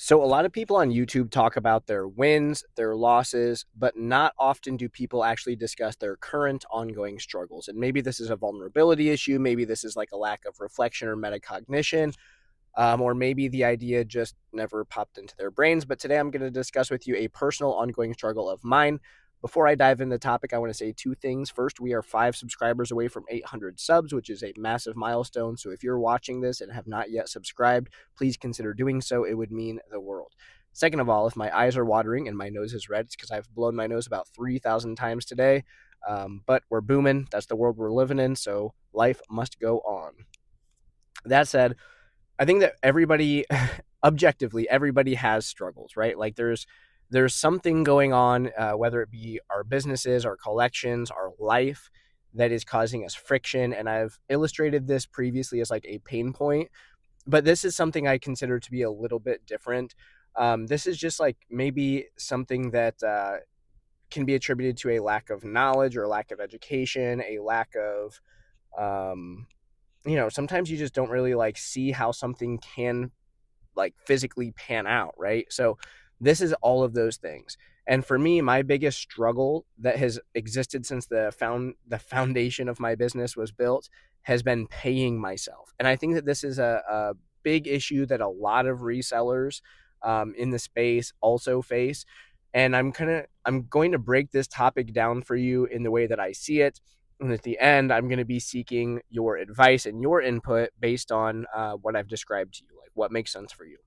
So a lot of people on YouTube talk about their wins, their losses, but not often do people actually discuss their current ongoing struggles. And maybe this is a vulnerability issue, maybe this is like a lack of reflection or metacognition, or maybe the idea just never popped into their brains. But today I'm going to discuss with you a personal ongoing struggle of mine. Before I dive into the topic, I want to say two things. First, we are 5 subscribers away from 800 subs, which is a massive milestone. So if you're watching this and have not yet subscribed, please consider doing so. It would mean the world. Second of all, if my eyes are watering and my nose is red, it's because I've blown my nose about 3,000 times today. But we're booming. That's the world we're living in. So life must go on. That said, I think that everybody, objectively, everybody has struggles, right? Like there's something going on, whether it be our businesses, our collections, our life, that is causing us friction. And I've illustrated this previously as like a pain point, but this is something I consider to be a little bit different. This is just like maybe something that can be attributed to a lack of knowledge or a lack of education, a lack of sometimes you just don't really like see how something can like physically pan out, right? So this is all of those things. And for me, my biggest struggle that has existed since the foundation of my business was built has been paying myself. And I think that this is a big issue that a lot of resellers in the space also face. And I'm going to break this topic down for you in the way that I see it. And at the end, I'm going to be seeking your advice and your input based on what I've described to you, like what makes sense for you.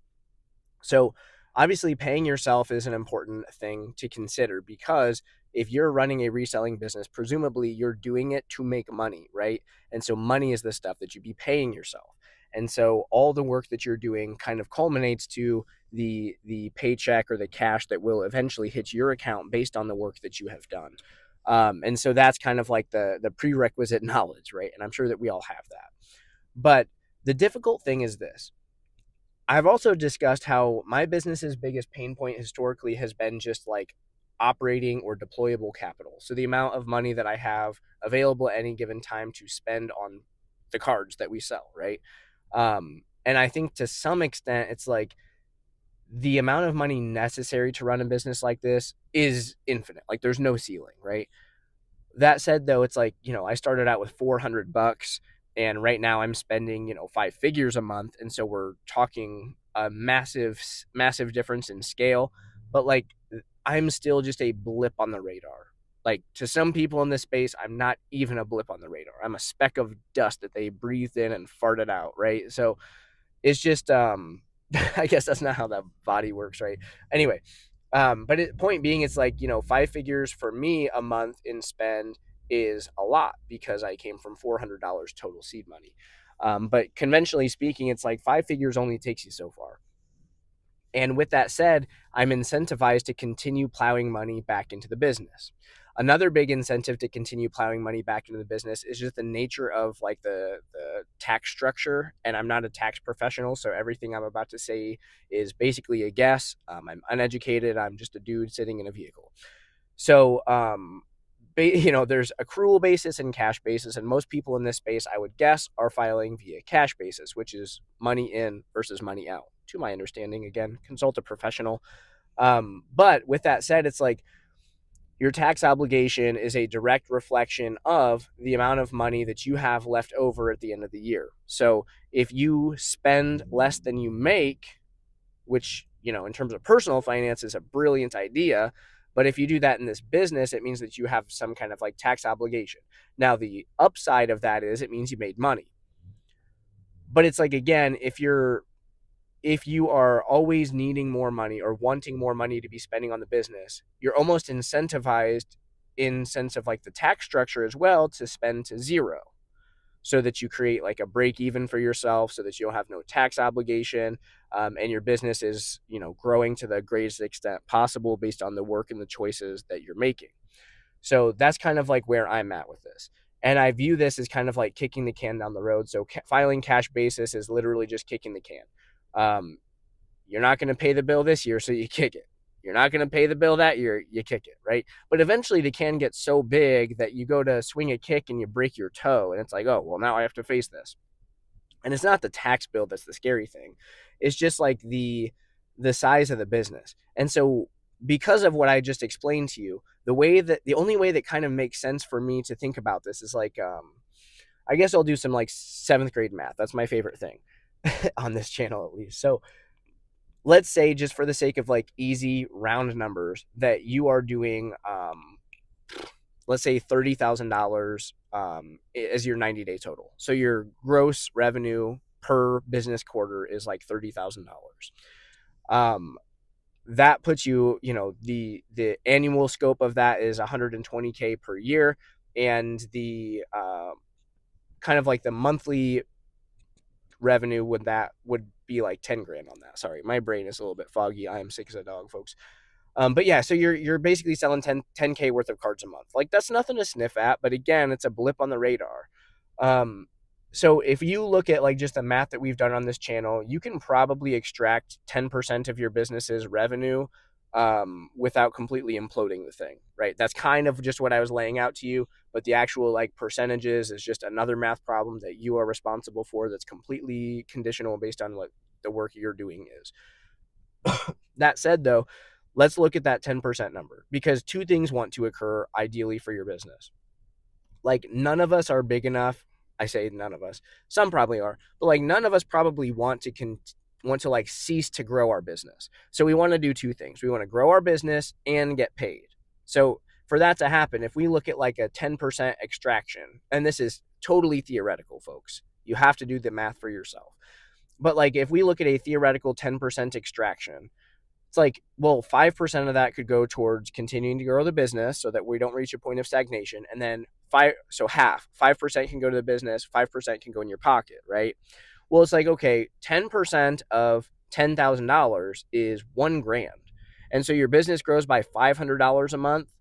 So, obviously, paying yourself is an important thing to consider because if you're running a reselling business, presumably you're doing it to make money, right? And so, money is the stuff that you'd be paying yourself. And so, all the work that you're doing kind of culminates to the paycheck or the cash that will eventually hit your account based on the work that you have done. And so that's kind of like the prerequisite knowledge, right? And I'm sure that we all have that. But the difficult thing is this. I've also discussed how my business's biggest pain point historically has been just like operating or deployable capital. So the amount of money that I have available at any given time to spend on the cards that we sell, right? And I think to some extent, it's like the amount of money necessary to run a business like this is infinite. Like there's no ceiling, right? That said, though, it's like, I started out with $400 and right now I'm spending, 5 figures a month. And so we're talking a massive, massive difference in scale. But like, I'm still just a blip on the radar. Like to some people in this space, I'm not even a blip on the radar. I'm a speck of dust that they breathed in and farted out, right? So it's just, I guess that's not how that body works, right? Anyway, point being, it's like, 5 figures for me a month in spend is a lot because I came from $400 total seed money. But conventionally speaking, it's like 5 figures only takes you so far. And with that said, I'm incentivized to continue plowing money back into the business. Another big incentive to continue plowing money back into the business is just the nature of like the tax structure. And I'm not a tax professional, so everything I'm about to say is basically a guess. I'm uneducated. I'm just a dude sitting in a vehicle. So, there's accrual basis and cash basis, and most people in this space, I would guess, are filing via cash basis, which is money in versus money out. To my understanding, again, consult a professional. But with that said, it's like your tax obligation is a direct reflection of the amount of money that you have left over at the end of the year. So if you spend less than you make, which, in terms of personal finance is a brilliant idea, but if you do that in this business, it means that you have some kind of like tax obligation. Now, the upside of that is it means you made money. But it's like, again, if you are always needing more money or wanting more money to be spending on the business, you're almost incentivized in sense of like the tax structure as well to spend to zero so that you create like a break even for yourself so that you'll have no tax obligation, and your business is, growing to the greatest extent possible based on the work and the choices that you're making. So that's kind of like where I'm at with this. And I view this as kind of like kicking the can down the road. So filing cash basis is literally just kicking the can. You're not going to pay the bill this year, so you kick it. You're not going to pay the bill that year, you kick it, right? But eventually the can gets so big that you go to swing a kick and you break your toe. And it's like, oh, well, now I have to face this. And it's not the tax bill that's the scary thing. It's just like the size of the business. And so because of what I just explained to you, the only way that kind of makes sense for me to think about this is like, I guess I'll do some like 7th grade math. That's my favorite thing on this channel, at least. So let's say, just for the sake of like easy round numbers, that you are doing, let's say $30,000 as your 90-day total. So your gross revenue per business quarter is like $30,000. That puts you, the annual scope of that is 120K per year, and the kind of like the monthly revenue would be like 10 grand on that. Sorry, my brain is a little bit foggy. I am sick as a dog, folks. But yeah, so you're basically selling 10K worth of cards a month. Like, that's nothing to sniff at, but again, it's a blip on the radar. So if you look at like just the math that we've done on this channel, you can probably extract 10% of your business's revenue without completely imploding the thing, right? That's kind of just what I was laying out to you, but the actual like percentages is just another math problem that you are responsible for, that's completely conditional based on what the work you're doing is. That said, though, let's look at that 10% number, because two things want to occur ideally for your business. Like, none of us are big enough. I say none of us. Some probably are, but like none of us probably want to like cease to grow our business. So we want to do two things. We want to grow our business and get paid. So for that to happen, if we look at like a 10% extraction, and this is totally theoretical, folks, you have to do the math for yourself. But like, if we look at a theoretical 10% extraction, it's like, well, 5% of that could go towards continuing to grow the business so that we don't reach a point of stagnation. And then 5% can go to the business, 5% can go in your pocket, right? Well, it's like, okay, 10% of $10,000 is $1,000. And so your business grows by $500 a month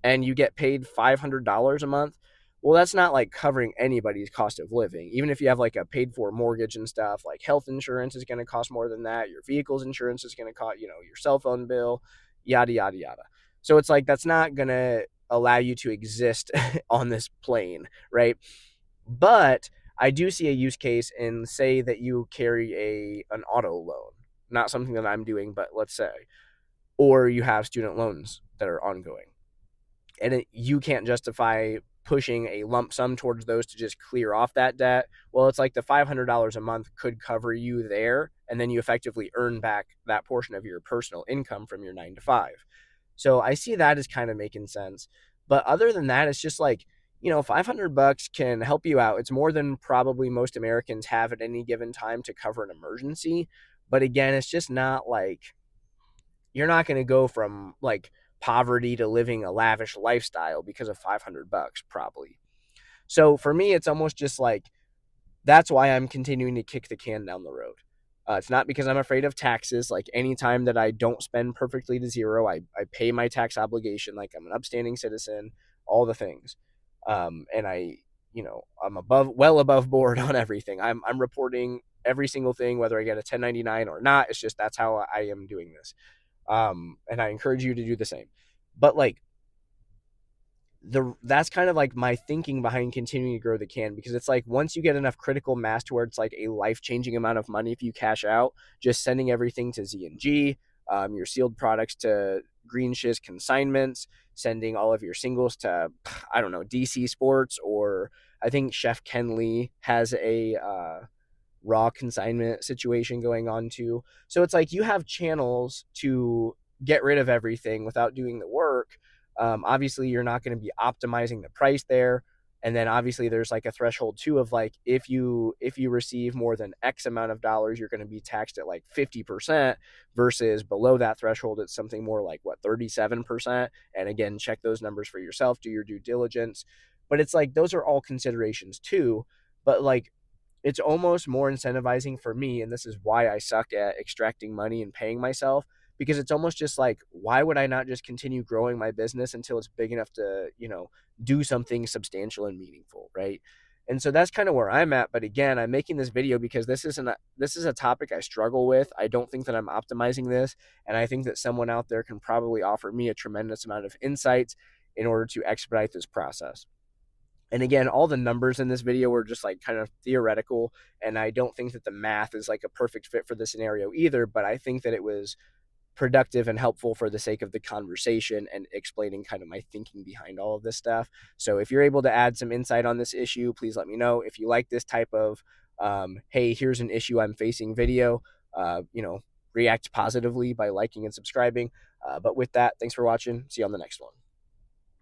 and you get paid $500 a month. Well, that's not like covering anybody's cost of living. Even if you have like a paid for mortgage and stuff, like health insurance is going to cost more than that. Your vehicle's insurance is going to cost, your cell phone bill, yada, yada, yada. So it's like, that's not going to allow you to exist on this plane, right? But I do see a use case in, say that you carry an auto loan, not something that I'm doing, but let's say, or you have student loans that are ongoing, and you can't justify pushing a lump sum towards those to just clear off that debt. Well, it's like the $500 a month could cover you there, and then you effectively earn back that portion of your personal income from your 9 to 5. So I see that as kind of making sense. But other than that, it's just like, $500 can help you out. It's more than probably most Americans have at any given time to cover an emergency. But again, it's just not like, you're not going to go from like poverty to living a lavish lifestyle because of $500, probably. So for me, it's almost just like, that's why I'm continuing to kick the can down the road. It's not because I'm afraid of taxes. Like, anytime that I don't spend perfectly to zero, I pay my tax obligation. Like, I'm an upstanding citizen, all the things. And I'm well above board on everything. I'm reporting every single thing, whether I get a 1099 or not. It's just, that's how I am doing this. And I encourage you to do the same. But like, that's kind of like my thinking behind continuing to grow the can, because it's like, once you get enough critical mass to where it's like a life-changing amount of money if you cash out, just sending everything to Z&G, your sealed products to Green Shiz Consignments, sending all of your singles to, I don't know, DC Sports, or I think Chef Ken Lee has a raw consignment situation going on too. So it's like, you have channels to get rid of everything without doing the work. Obviously, you're not going to be optimizing the price there. And then obviously there's like a threshold too of like, if you receive more than X amount of dollars, you're going to be taxed at like 50%, versus below that threshold, it's something more like 37%. And again, check those numbers for yourself, do your due diligence. But it's like, those are all considerations too. But like, it's almost more incentivizing for me, and this is why I suck at extracting money and paying myself, because it's almost just like, why would I not just continue growing my business until it's big enough to, do something substantial and meaningful, right? And so that's kind of where I'm at. But again, I'm making this video because this is a topic I struggle with. I don't think that I'm optimizing this, and I think that someone out there can probably offer me a tremendous amount of insights in order to expedite this process. And again, all the numbers in this video were just like kind of theoretical, and I don't think that the math is like a perfect fit for the scenario either, but I think that it was productive and helpful for the sake of the conversation and explaining kind of my thinking behind all of this stuff. So if you're able to add some insight on this issue, please let me know. If you like this type of hey, here's an issue I'm facing video, react positively by liking and subscribing. But with that, thanks for watching. See you on the next one.